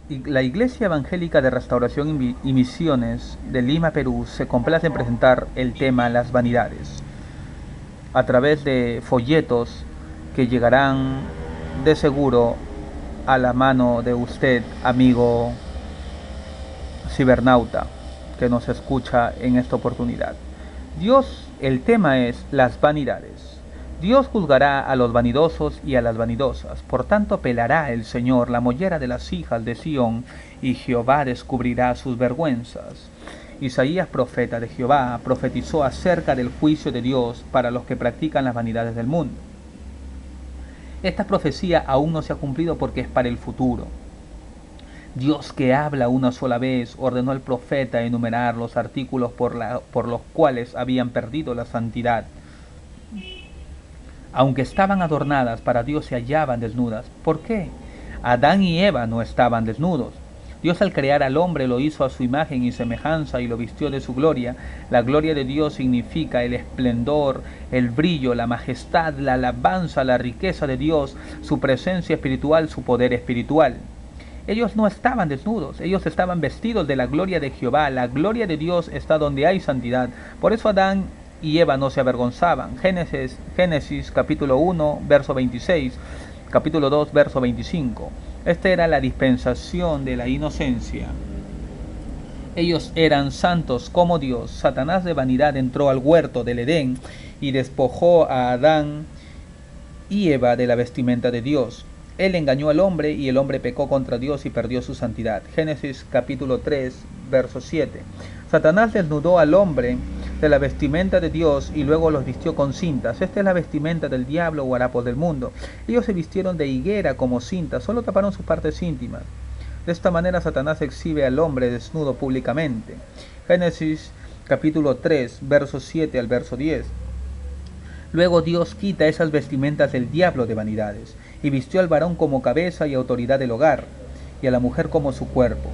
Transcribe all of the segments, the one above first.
La Iglesia Evangélica de Restauración y Misiones de Lima, Perú, se complace en presentar el tema Las Vanidades a través de folletos que llegarán de seguro a la mano de usted, amigo cibernauta, que nos escucha en esta oportunidad. El tema es las vanidades. Dios juzgará a los vanidosos y a las vanidosas. Por tanto, pelará el Señor la mollera de las hijas de Sión, y Jehová descubrirá sus vergüenzas. Isaías, profeta de Jehová, profetizó acerca del juicio de Dios para los que practican las vanidades del mundo. Esta profecía aún no se ha cumplido porque es para el futuro. Dios, que habla una sola vez, ordenó al profeta enumerar los artículos por los cuales habían perdido la santidad. Aunque estaban adornadas, para Dios se hallaban desnudas. ¿Por qué? Adán y Eva no estaban desnudos. Dios, al crear al hombre, lo hizo a su imagen y semejanza y lo vistió de su gloria. La gloria de Dios significa el esplendor, el brillo, la majestad, la alabanza, la riqueza de Dios, su presencia espiritual, su poder espiritual. Ellos no estaban desnudos, ellos estaban vestidos de la gloria de Jehová. La gloria de Dios está donde hay santidad. Por eso Adán y Eva no se avergonzaban. Génesis capítulo 1, verso 26, capítulo 2, verso 25. Esta era la dispensación de la inocencia. Ellos eran santos como Dios. Satanás de vanidad entró al huerto del Edén y despojó a Adán y Eva de la vestimenta de Dios. Él engañó al hombre y el hombre pecó contra Dios y perdió su santidad. Génesis capítulo 3, verso 7. Satanás desnudó al hombre de la vestimenta de Dios y luego los vistió con cintas. Esta es la vestimenta del diablo o harapos del mundo. Ellos se vistieron de higuera como cintas, solo taparon sus partes íntimas. De esta manera Satanás exhibe al hombre desnudo públicamente. Génesis capítulo 3, verso 7 al verso 10. Luego Dios quita esas vestimentas del diablo de vanidades, y vistió al varón como cabeza y autoridad del hogar, y a la mujer como su cuerpo.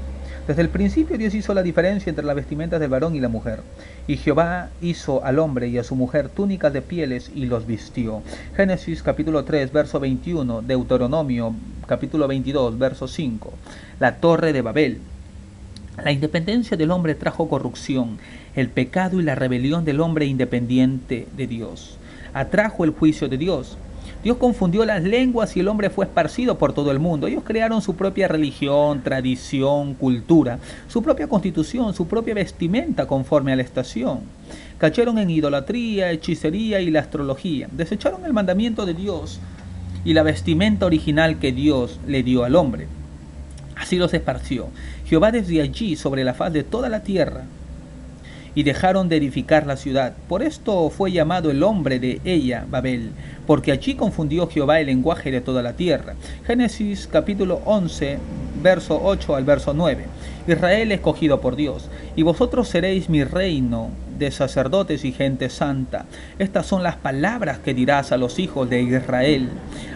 Desde el principio Dios hizo la diferencia entre las vestimentas del varón y la mujer. Y Jehová hizo al hombre y a su mujer túnicas de pieles y los vistió. Génesis capítulo 3, verso 21, Deuteronomio capítulo 22, verso 5. La torre de Babel. La independencia del hombre trajo corrupción, el pecado y la rebelión del hombre independiente de Dios. Atrajo el juicio de Dios. Dios confundió las lenguas y el hombre fue esparcido por todo el mundo. Ellos crearon su propia religión, tradición, cultura, su propia constitución, su propia vestimenta conforme a la estación. Cayeron en idolatría, hechicería y la astrología. Desecharon el mandamiento de Dios y la vestimenta original que Dios le dio al hombre. Así los esparció Jehová desde allí sobre la faz de toda la tierra, y dejaron de edificar la ciudad. Por esto fue llamado el hombre de ella Babel, porque allí confundió Jehová el lenguaje de toda la tierra. Génesis capítulo 11, verso 8 al verso 9. Israel escogido por Dios, y vosotros seréis mi reino de sacerdotes y gente santa. Estas son las palabras que dirás a los hijos de Israel.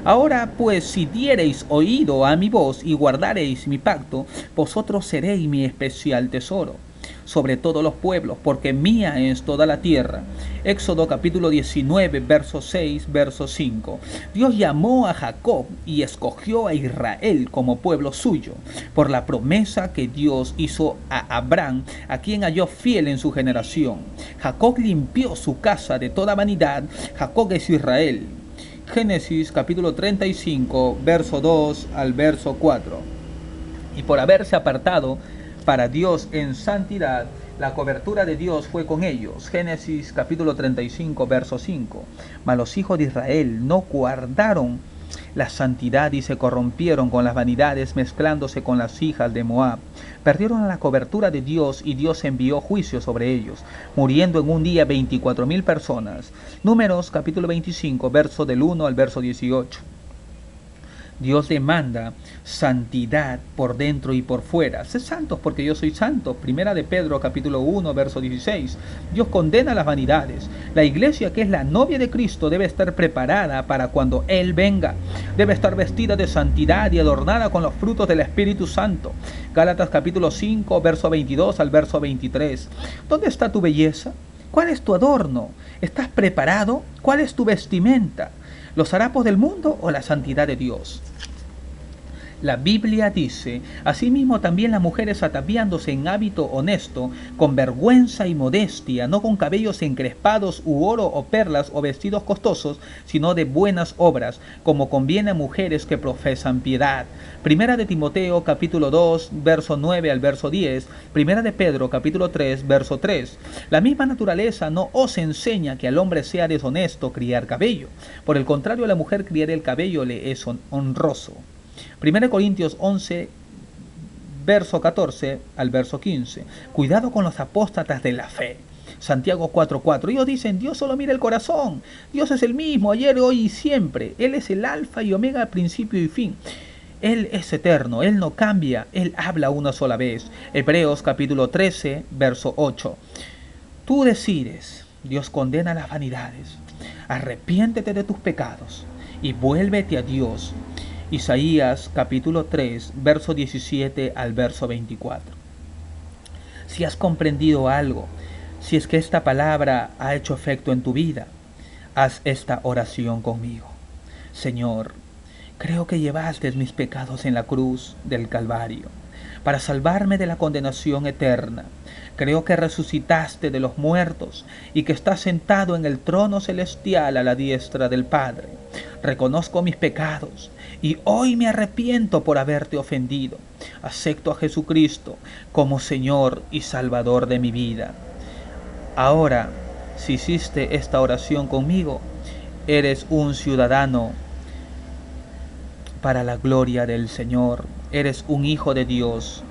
Ahora pues, si diereis oído a mi voz y guardareis mi pacto, vosotros seréis mi especial tesoro sobre todos los pueblos, porque mía es toda la tierra. Éxodo capítulo 19, verso 6, verso 5. Dios llamó a Jacob y escogió a Israel como pueblo suyo, por la promesa que Dios hizo a Abraham, a quien halló fiel en su generación. Jacob limpió su casa de toda vanidad. Jacob es Israel. Génesis capítulo 35, verso 2 al verso 4. Y por haberse apartado para Dios en santidad, la cobertura de Dios fue con ellos. Génesis capítulo 35, verso 5. Mas los hijos de Israel no guardaron la santidad y se corrompieron con las vanidades, mezclándose con las hijas de Moab. Perdieron la cobertura de Dios y Dios envió juicio sobre ellos, muriendo en un día 24,000 personas. Números capítulo 25, verso del 1 al verso 18. Dios demanda santidad por dentro y por fuera. Sé santos porque yo soy santo. Primera de Pedro capítulo 1 verso 16. Dios condena las vanidades. La iglesia, que es la novia de Cristo, debe estar preparada para cuando Él venga. Debe estar vestida de santidad y adornada con los frutos del Espíritu Santo. Gálatas capítulo 5 verso 22 al verso 23. ¿Dónde está tu belleza? ¿Cuál es tu adorno? ¿Estás preparado? ¿Cuál es tu vestimenta? ¿Los harapos del mundo o la santidad de Dios? La Biblia dice, asimismo también las mujeres ataviándose en hábito honesto, con vergüenza y modestia, no con cabellos encrespados u oro o perlas o vestidos costosos, sino de buenas obras, como conviene a mujeres que profesan piedad. Primera de Timoteo capítulo 2, verso 9 al verso 10, Primera de Pedro capítulo 3, verso 3. La misma naturaleza no os enseña que al hombre sea deshonesto criar cabello. Por el contrario, a la mujer criar el cabello le es honroso. 1 Corintios 11, verso 14 al verso 15. Cuidado con los apóstatas de la fe. Santiago 4:4. Ellos dicen, Dios solo mira el corazón. Dios es el mismo, ayer, hoy y siempre. Él es el alfa y omega, principio y fin. Él es eterno, Él no cambia, Él habla una sola vez. Hebreos capítulo 13, verso 8. Tú decides, Dios condena las vanidades. Arrepiéntete de tus pecados y vuélvete a Dios. Isaías capítulo 3, verso 17 al verso 24. Si has comprendido algo, si es que esta palabra ha hecho efecto en tu vida, haz esta oración conmigo. Señor, creo que llevaste mis pecados en la cruz del Calvario para salvarme de la condenación eterna. Creo que resucitaste de los muertos y que estás sentado en el trono celestial a la diestra del Padre. Reconozco mis pecados y hoy me arrepiento por haberte ofendido. Acepto a Jesucristo como Señor y Salvador de mi vida. Ahora, si hiciste esta oración conmigo, eres un ciudadano para la gloria del Señor. Eres un hijo de Dios.